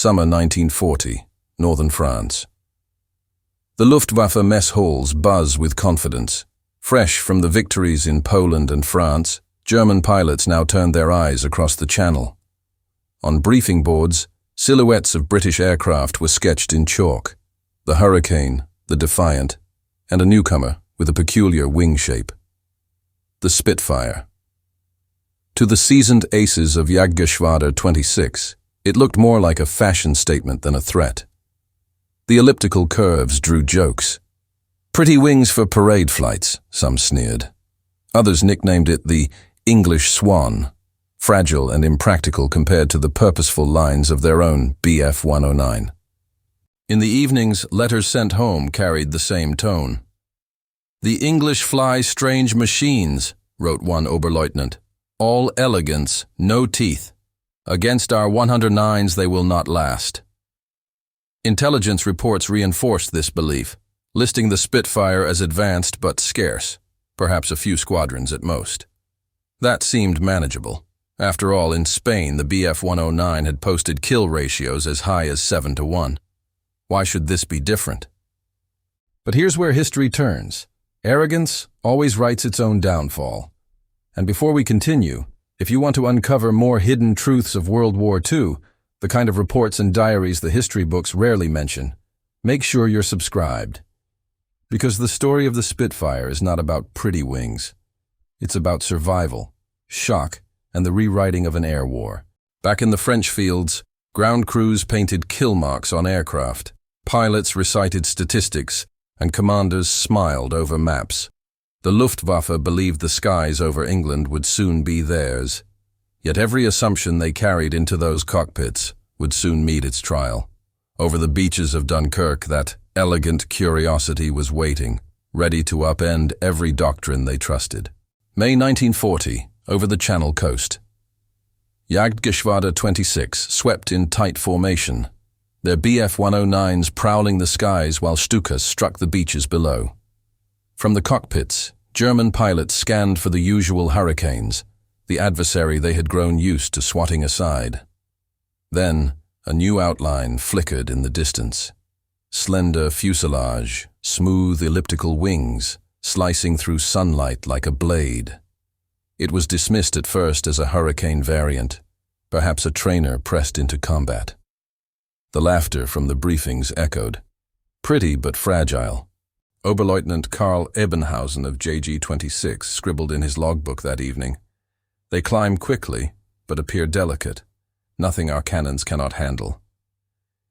summer 1940, northern France. The Luftwaffe mess halls buzz with confidence. Fresh from the victories in Poland and France, German pilots now turned their eyes across the Channel. On briefing boards, silhouettes of British aircraft were sketched in chalk: the Hurricane, the Defiant, and a newcomer with a peculiar wing shape: the Spitfire. To the seasoned aces of Jagdgeschwader 26, it looked more like a fashion statement than a threat. The elliptical curves drew jokes. "Pretty wings for parade flights," some sneered. Others nicknamed it the English Swan, fragile and impractical compared to the purposeful lines of their own Bf 109. In the evenings, letters sent home carried the same tone. "The English fly strange machines," wrote one Oberleutnant. "All elegance, no teeth. Against our 109s they will not last." Intelligence reports reinforced this belief, listing the Spitfire as advanced but scarce, perhaps a few squadrons at most. That seemed manageable. After all, in Spain, the Bf 109 had posted kill ratios as high as 7-1. Why should this be different? But here's where history turns. Arrogance always writes its own downfall. And before we continue, if you want to uncover more hidden truths of World War II, the kind of reports and diaries the history books rarely mention, make sure you're subscribed. Because the story of the Spitfire is not about pretty wings. It's about survival, shock, and the rewriting of an air war. Back in the French fields, ground crews painted kill marks on aircraft, pilots recited statistics, and commanders smiled over maps. The Luftwaffe believed the skies over England would soon be theirs. Yet every assumption they carried into those cockpits would soon meet its trial. Over the beaches of Dunkirk, that elegant curiosity was waiting, ready to upend every doctrine they trusted. May 1940, over the Channel coast. Jagdgeschwader 26 swept in tight formation, their Bf 109s prowling the skies while Stukas struck the beaches below. From the cockpits, German pilots scanned for the usual hurricanes, the adversary they had grown used to swatting aside. Then, a new outline flickered in the distance. Slender fuselage, smooth elliptical wings, slicing through sunlight like a blade. It was dismissed at first as a Hurricane variant, perhaps a trainer pressed into combat. The laughter from the briefings echoed. Pretty but fragile. Oberleutnant Karl Ebenhausen of JG 26 scribbled in his logbook that evening. "They climb quickly, but appear delicate. Nothing our cannons cannot handle."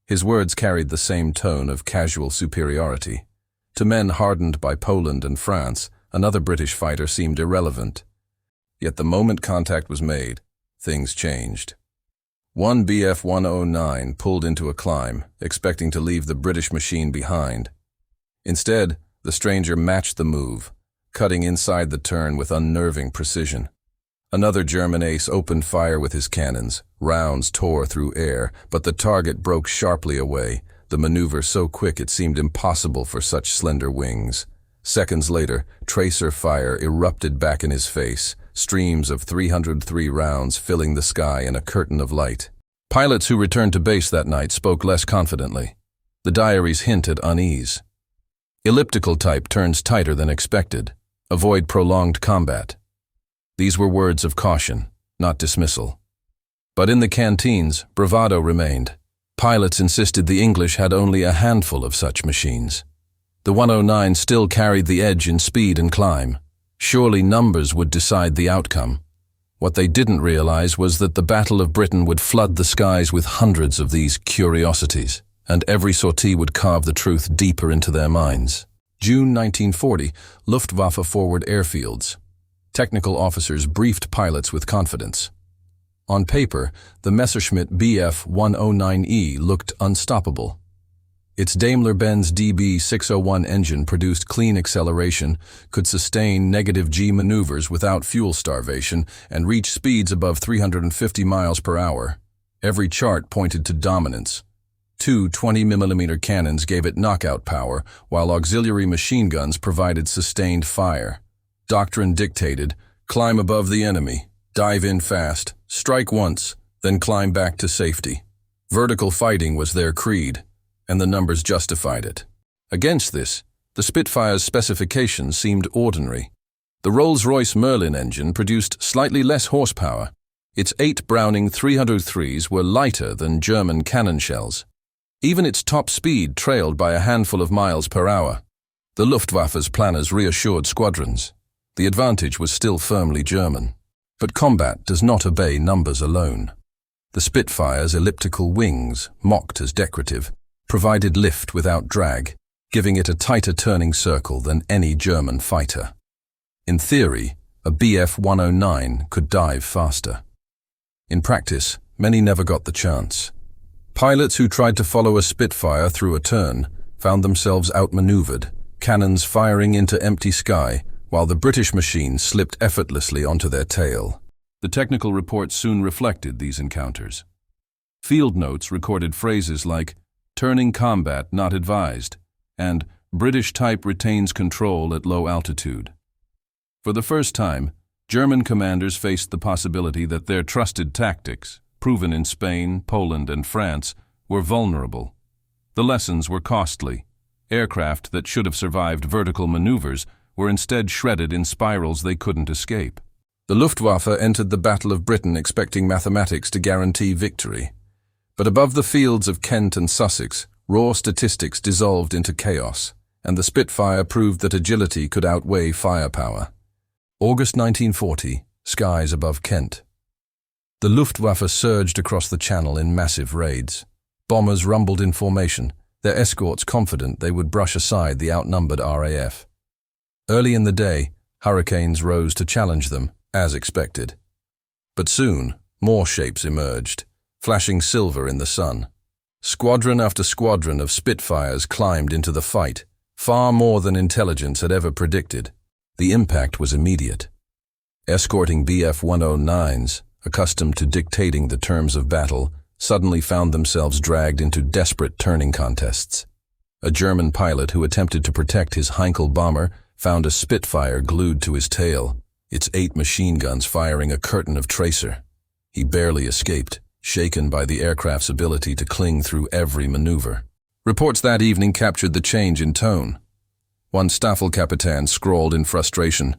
His words carried the same tone of casual superiority. To men hardened by Poland and France, another British fighter seemed irrelevant. Yet the moment contact was made, things changed. One Bf 109 pulled into a climb, expecting to leave the British machine behind. Instead, the stranger matched the move, cutting inside the turn with unnerving precision. Another German ace opened fire with his cannons. Rounds tore through air, but the target broke sharply away, the maneuver so quick it seemed impossible for such slender wings. Seconds later, tracer fire erupted back in his face, streams of 303 rounds filling the sky in a curtain of light. Pilots who returned to base that night spoke less confidently. The diaries hint at unease. Elliptical type turns tighter than expected. Avoid prolonged combat. These were words of caution, not dismissal. But in the canteens, bravado remained. Pilots insisted the English had only a handful of such machines. The 109 still carried the edge in speed and climb. Surely numbers would decide the outcome. What they didn't realize was that the Battle of Britain would flood the skies with hundreds of these curiosities, and every sortie would carve the truth deeper into their minds. June 1940, Luftwaffe forward airfields. Technical officers briefed pilots with confidence. On paper, the Messerschmitt Bf 109E looked unstoppable. Its Daimler-Benz DB601 engine produced clean acceleration, could sustain negative G maneuvers without fuel starvation, and reach speeds above 350 miles per hour. Every chart pointed to dominance. Two 20mm cannons gave it knockout power, while auxiliary machine guns provided sustained fire. Doctrine dictated, climb above the enemy, dive in fast, strike once, then climb back to safety. Vertical fighting was their creed, and the numbers justified it. Against this, the Spitfire's specifications seemed ordinary. The Rolls-Royce Merlin engine produced slightly less horsepower. Its 8 Browning 303s were lighter than German cannon shells. Even its top speed trailed by a handful of miles per hour. The Luftwaffe's planners reassured squadrons. The advantage was still firmly German. But combat does not obey numbers alone. The Spitfire's elliptical wings, mocked as decorative, provided lift without drag, giving it a tighter turning circle than any German fighter. In theory, a Bf 109 could dive faster. In practice, many never got the chance. Pilots who tried to follow a Spitfire through a turn found themselves outmaneuvered, cannons firing into empty sky, while the British machine slipped effortlessly onto their tail. The technical reports soon reflected these encounters. Field notes recorded phrases like, "turning combat not advised," and "British type retains control at low altitude." For the first time, German commanders faced the possibility that their trusted tactics, proven in Spain, Poland, and France, were vulnerable. The lessons were costly. Aircraft that should have survived vertical maneuvers were instead shredded in spirals they couldn't escape. The Luftwaffe entered the Battle of Britain expecting mathematics to guarantee victory. But above the fields of Kent and Sussex, raw statistics dissolved into chaos, and the Spitfire proved that agility could outweigh firepower. August 1940, skies above Kent. The Luftwaffe surged across the Channel in massive raids. Bombers rumbled in formation, their escorts confident they would brush aside the outnumbered RAF. Early in the day, hurricanes rose to challenge them, as expected. But soon, more shapes emerged, flashing silver in the sun. Squadron after squadron of Spitfires climbed into the fight, far more than intelligence had ever predicted. The impact was immediate. Escorting Bf 109s, accustomed to dictating the terms of battle, suddenly found themselves dragged into desperate turning contests. A German pilot who attempted to protect his Heinkel bomber found a Spitfire glued to his tail, its 8 machine guns firing a curtain of tracer. He barely escaped, shaken by the aircraft's ability to cling through every maneuver. Reports that evening captured the change in tone. One Staffelkapitän scrawled in frustration,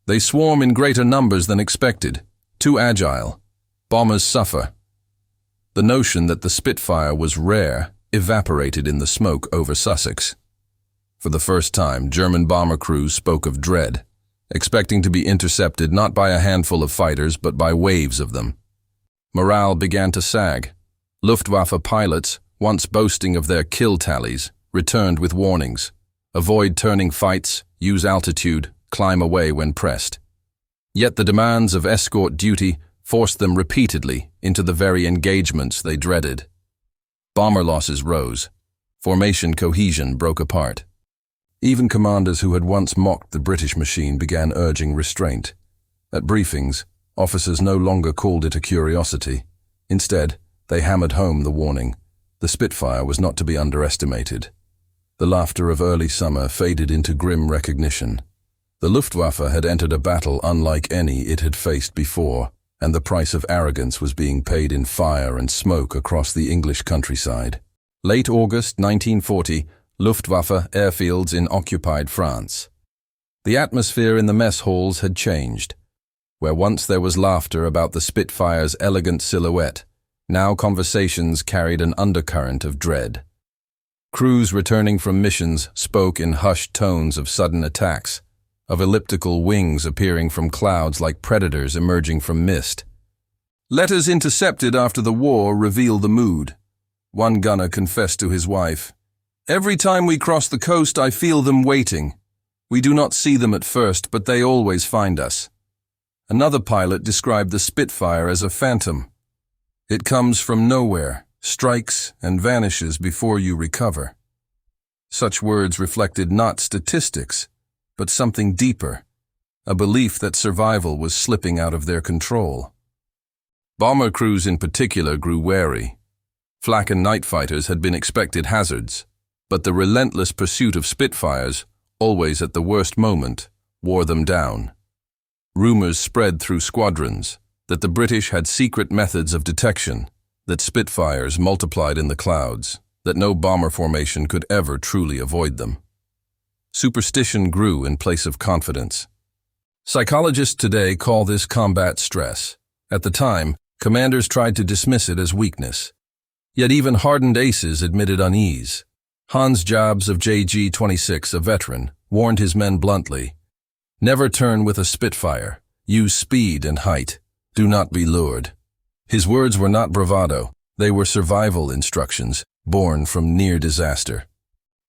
"They swarm in greater numbers than expected. Too agile. Bombers suffer." The notion that the Spitfire was rare evaporated in the smoke over Sussex. For the first time, German bomber crews spoke of dread, expecting to be intercepted not by a handful of fighters but by waves of them. Morale began to sag. Luftwaffe pilots, once boasting of their kill tallies, returned with warnings. Avoid turning fights, use altitude, climb away when pressed. Yet the demands of escort duty forced them repeatedly into the very engagements they dreaded. Bomber losses rose. Formation cohesion broke apart. Even commanders who had once mocked the British machine began urging restraint. At briefings, officers no longer called it a curiosity. Instead, they hammered home the warning. The Spitfire was not to be underestimated. The laughter of early summer faded into grim recognition. The Luftwaffe had entered a battle unlike any it had faced before, and the price of arrogance was being paid in fire and smoke across the English countryside. Late August 1940, Luftwaffe airfields in occupied France. The atmosphere in the mess halls had changed. Where once there was laughter about the Spitfire's elegant silhouette, now conversations carried an undercurrent of dread. Crews returning from missions spoke in hushed tones of sudden attacks, of elliptical wings appearing from clouds like predators emerging from mist. Letters intercepted after the war reveal the mood. One gunner confessed to his wife, "Every time we cross the coast, I feel them waiting. We do not see them at first, but they always find us." Another pilot described the Spitfire as a phantom. "It comes from nowhere, strikes and vanishes before you recover." Such words reflected not statistics, but something deeper, a belief that survival was slipping out of their control. Bomber crews in particular grew wary. Flak and night fighters had been expected hazards, but the relentless pursuit of Spitfires, always at the worst moment, wore them down. Rumors spread through squadrons that the British had secret methods of detection, that Spitfires multiplied in the clouds, that no bomber formation could ever truly avoid them. Superstition grew in place of confidence. Psychologists today call this combat stress. At the time, commanders tried to dismiss it as weakness. Yet even hardened aces admitted unease. Hans Jabs of JG-26, a veteran, warned his men bluntly, "Never turn with a Spitfire. Use speed and height. Do not be lured." His words were not bravado. They were survival instructions, born from near disaster.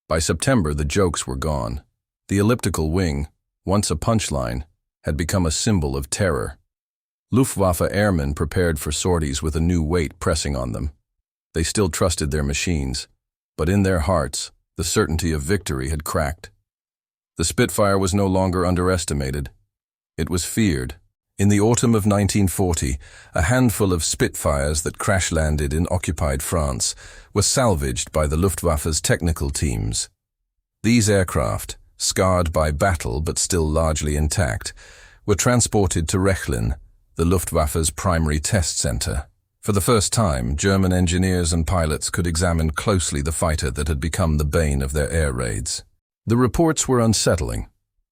By September, the jokes were gone. The elliptical wing, once a punchline, had become a symbol of terror. Luftwaffe airmen prepared for sorties with a new weight pressing on them. They still trusted their machines, but in their hearts, the certainty of victory had cracked. The Spitfire was no longer underestimated. It was feared. In the autumn of 1940, a handful of Spitfires that crash-landed in occupied France was salvaged by the Luftwaffe's technical teams. These aircraft, scarred by battle but still largely intact, were transported to Rechlin, the Luftwaffe's primary test center. For the first time, German engineers and pilots could examine closely the fighter that had become the bane of their air raids. The reports were unsettling.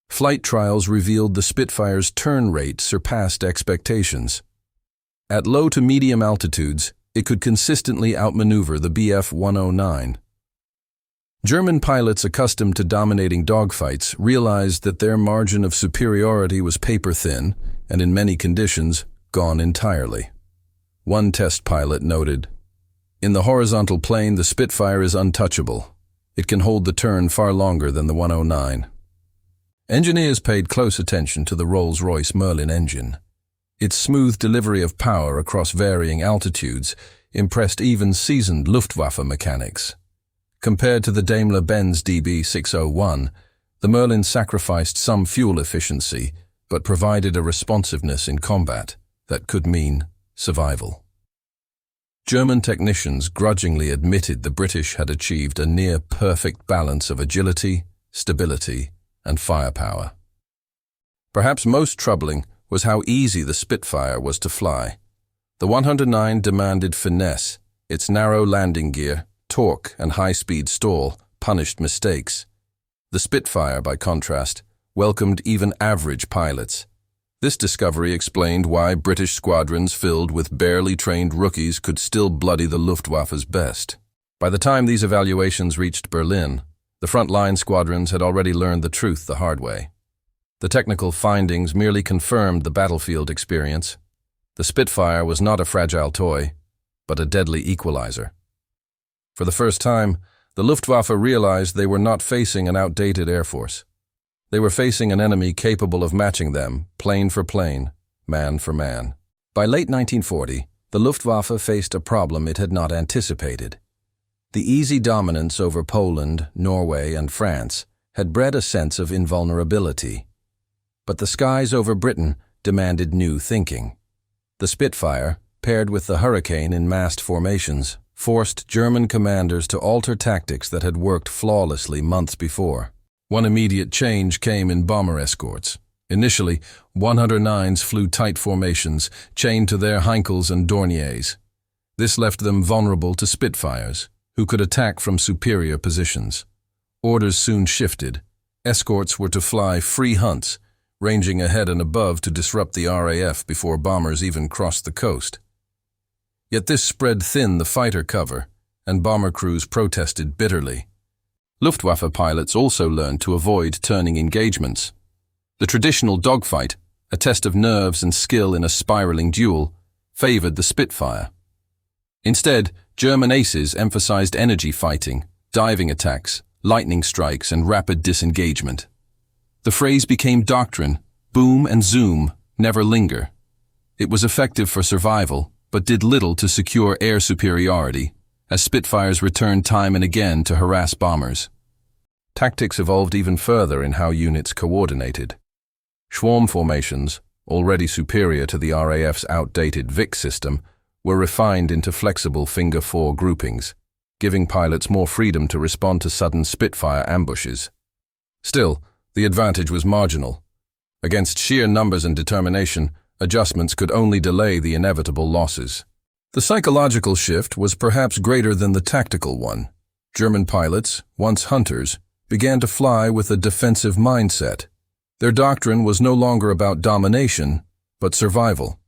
Flight trials revealed the Spitfire's turn rate surpassed expectations. At low to medium altitudes, it could consistently outmaneuver the Bf-109. German pilots accustomed to dominating dogfights realized that their margin of superiority was paper-thin and, in many conditions, gone entirely. One test pilot noted, "In the horizontal plane, the Spitfire is untouchable. It can hold the turn far longer than the 109. Engineers paid close attention to the Rolls-Royce Merlin engine. Its smooth delivery of power across varying altitudes impressed even seasoned Luftwaffe mechanics. Compared to the Daimler-Benz DB601, the Merlin sacrificed some fuel efficiency, but provided a responsiveness in combat that could mean survival. German technicians grudgingly admitted the British had achieved a near-perfect balance of agility, stability, and firepower. Perhaps most troubling was how easy the Spitfire was to fly. The 109 demanded finesse. Its narrow landing gear, torque, and high-speed stall punished mistakes. The Spitfire, by contrast, welcomed even average pilots. This discovery explained why British squadrons filled with barely trained rookies could still bloody the Luftwaffe's best. By the time these evaluations reached Berlin, the front-line squadrons had already learned the truth the hard way. The technical findings merely confirmed the battlefield experience. The Spitfire was not a fragile toy, but a deadly equalizer. For the first time, the Luftwaffe realized they were not facing an outdated air force. They were facing an enemy capable of matching them, plane for plane, man for man. By late 1940, the Luftwaffe faced a problem it had not anticipated. The easy dominance over Poland, Norway, and France had bred a sense of invulnerability. But the skies over Britain demanded new thinking. The Spitfire, paired with the Hurricane in massed formations, forced German commanders to alter tactics that had worked flawlessly months before. One immediate change came in bomber escorts. Initially, 109s flew tight formations, chained to their Heinkels and Dorniers. This left them vulnerable to Spitfires, who could attack from superior positions. Orders soon shifted. Escorts were to fly free hunts, ranging ahead and above to disrupt the RAF before bombers even crossed the coast. Yet this spread thin the fighter cover, and bomber crews protested bitterly. Luftwaffe pilots also learned to avoid turning engagements. The traditional dogfight, a test of nerves and skill in a spiraling duel, favored the Spitfire. Instead, German aces emphasized energy fighting, diving attacks, lightning strikes, and rapid disengagement. The phrase became doctrine: boom and zoom, never linger. It was effective for survival, but did little to secure air superiority, as Spitfires returned time and again to harass bombers. Tactics evolved even further in how units coordinated. Swarm formations, already superior to the RAF's outdated Vic system, were refined into flexible finger-four groupings, giving pilots more freedom to respond to sudden Spitfire ambushes. Still, the advantage was marginal. Against sheer numbers and determination, adjustments could only delay the inevitable losses. The psychological shift was perhaps greater than the tactical one. German pilots, once hunters, began to fly with a defensive mindset. Their doctrine was no longer about domination, but survival.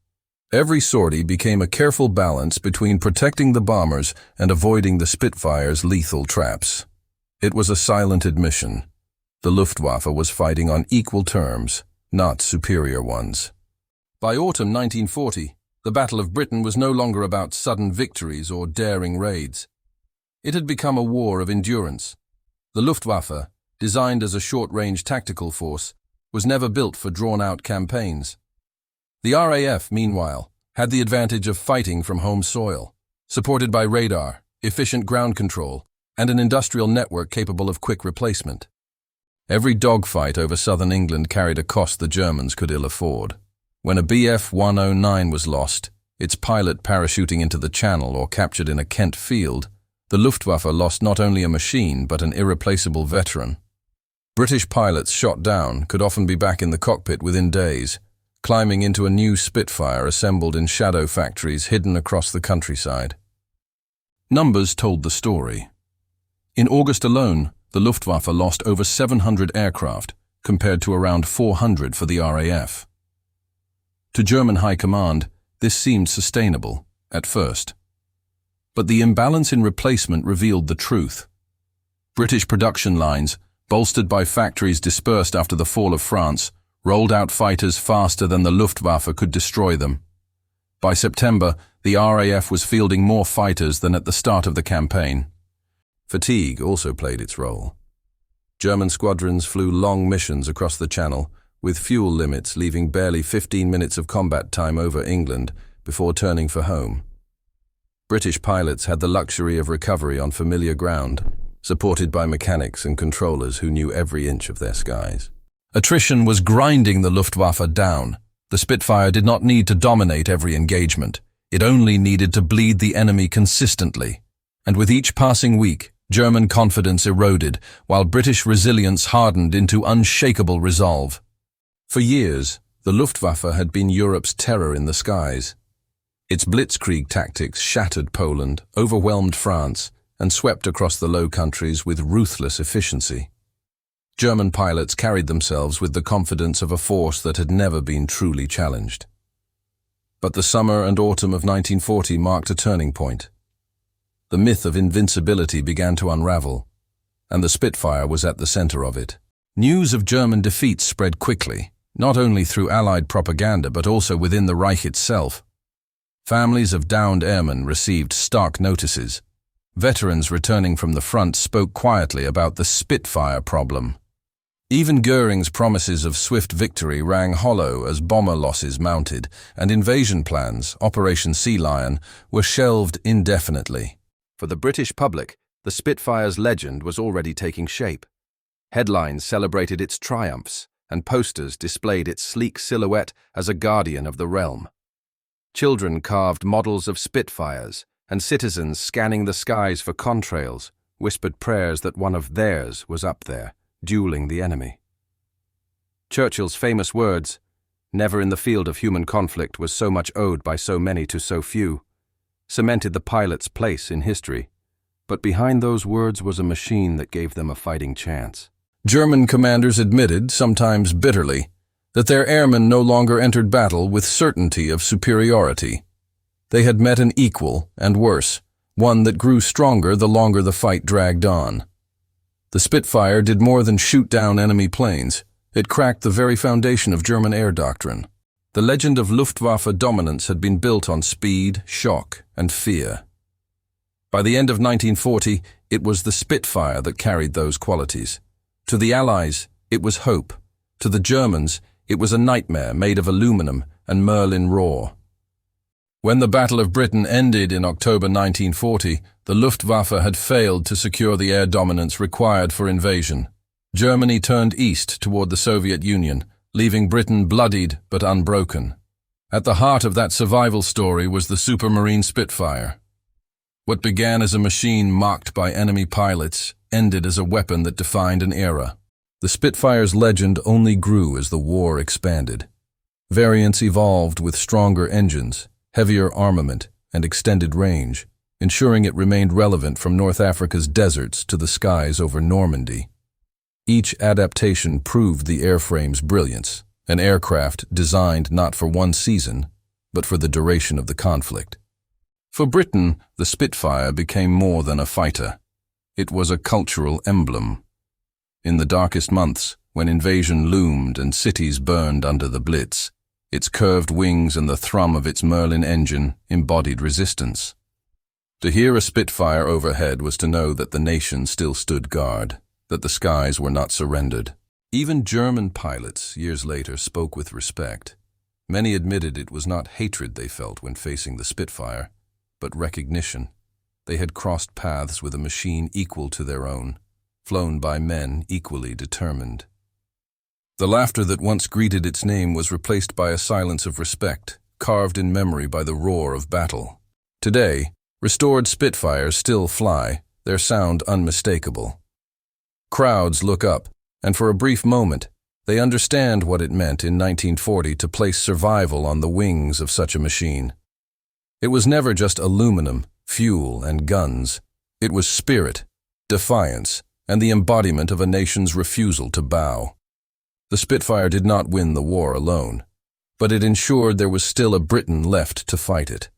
Every sortie became a careful balance between protecting the bombers and avoiding the Spitfire's lethal traps. It was a silent admission. The Luftwaffe was fighting on equal terms, not superior ones. By autumn 1940, the Battle of Britain was no longer about sudden victories or daring raids. It had become a war of endurance. The Luftwaffe, designed as a short-range tactical force, was never built for drawn-out campaigns. The RAF, meanwhile, had the advantage of fighting from home soil, supported by radar, efficient ground control, and an industrial network capable of quick replacement. Every dogfight over southern England carried a cost the Germans could ill afford. When a Bf 109 was lost, its pilot parachuting into the Channel or captured in a Kent field, the Luftwaffe lost not only a machine but an irreplaceable veteran. British pilots shot down could often be back in the cockpit within days, climbing into a new Spitfire assembled in shadow factories hidden across the countryside. Numbers told the story. In August alone, the Luftwaffe lost over 700 aircraft, compared to around 400 for the RAF. To German high command, this seemed sustainable, at first. But the imbalance in replacement revealed the truth. British production lines, bolstered by factories dispersed after the fall of France, rolled out fighters faster than the Luftwaffe could destroy them. By September, the RAF was fielding more fighters than at the start of the campaign. Fatigue also played its role. German squadrons flew long missions across the Channel, with fuel limits leaving barely 15 minutes of combat time over England before turning for home. British pilots had the luxury of recovery on familiar ground, supported by mechanics and controllers who knew every inch of their skies. Attrition was grinding the Luftwaffe down. The Spitfire did not need to dominate every engagement. It only needed to bleed the enemy consistently. And with each passing week, German confidence eroded, while British resilience hardened into unshakable resolve. For years, the Luftwaffe had been Europe's terror in the skies. Its blitzkrieg tactics shattered Poland, overwhelmed France, and swept across the Low Countries with ruthless efficiency. German pilots carried themselves with the confidence of a force that had never been truly challenged. But the summer and autumn of 1940 marked a turning point. The myth of invincibility began to unravel, and the Spitfire was at the center of it. News of German defeats spread quickly, not only through Allied propaganda but also within the Reich itself. Families of downed airmen received stark notices. Veterans returning from the front spoke quietly about the Spitfire problem. Even Goering's promises of swift victory rang hollow as bomber losses mounted, and invasion plans, Operation Sea Lion, were shelved indefinitely. For the British public, the Spitfire's legend was already taking shape. Headlines celebrated its triumphs, and posters displayed its sleek silhouette as a guardian of the realm. Children carved models of Spitfires, and citizens scanning the skies for contrails whispered prayers that one of theirs was up there, dueling the enemy. Churchill's famous words, "Never in the field of human conflict was so much owed by so many to so few," cemented the pilot's place in history. But behind those words was a machine that gave them a fighting chance. German commanders admitted, sometimes bitterly, that their airmen no longer entered battle with certainty of superiority. They had met an equal, and worse, one that grew stronger the longer the fight dragged on. The Spitfire did more than shoot down enemy planes. It cracked the very foundation of German air doctrine. The legend of Luftwaffe dominance had been built on speed, shock, and fear. By the end of 1940, it was the Spitfire that carried those qualities. To the Allies, it was hope. To the Germans, it was a nightmare made of aluminum and Merlin raw. When the Battle of Britain ended in October 1940, the Luftwaffe had failed to secure the air dominance required for invasion. Germany turned east toward the Soviet Union, leaving Britain bloodied but unbroken. At the heart of that survival story was the Supermarine Spitfire. What began as a machine mocked by enemy pilots ended as a weapon that defined an era. The Spitfire's legend only grew as the war expanded. Variants evolved with stronger engines, heavier armament, and extended range, ensuring it remained relevant from North Africa's deserts to the skies over Normandy. Each adaptation proved the airframe's brilliance, an aircraft designed not for one season, but for the duration of the conflict. For Britain, the Spitfire became more than a fighter. It was a cultural emblem. In the darkest months, when invasion loomed and cities burned under the Blitz, its curved wings and the thrum of its Merlin engine embodied resistance. To hear a Spitfire overhead was to know that the nation still stood guard, that the skies were not surrendered. Even German pilots, years later, spoke with respect. Many admitted it was not hatred they felt when facing the Spitfire, but recognition. They had crossed paths with a machine equal to their own, flown by men equally determined. The laughter that once greeted its name was replaced by a silence of respect, carved in memory by the roar of battle. Today, restored Spitfires still fly, their sound unmistakable. Crowds look up, and for a brief moment, they understand what it meant in 1940 to place survival on the wings of such a machine. It was never just aluminum, fuel, and guns. It was spirit, defiance, and the embodiment of a nation's refusal to bow. The Spitfire did not win the war alone, but it ensured there was still a Britain left to fight it.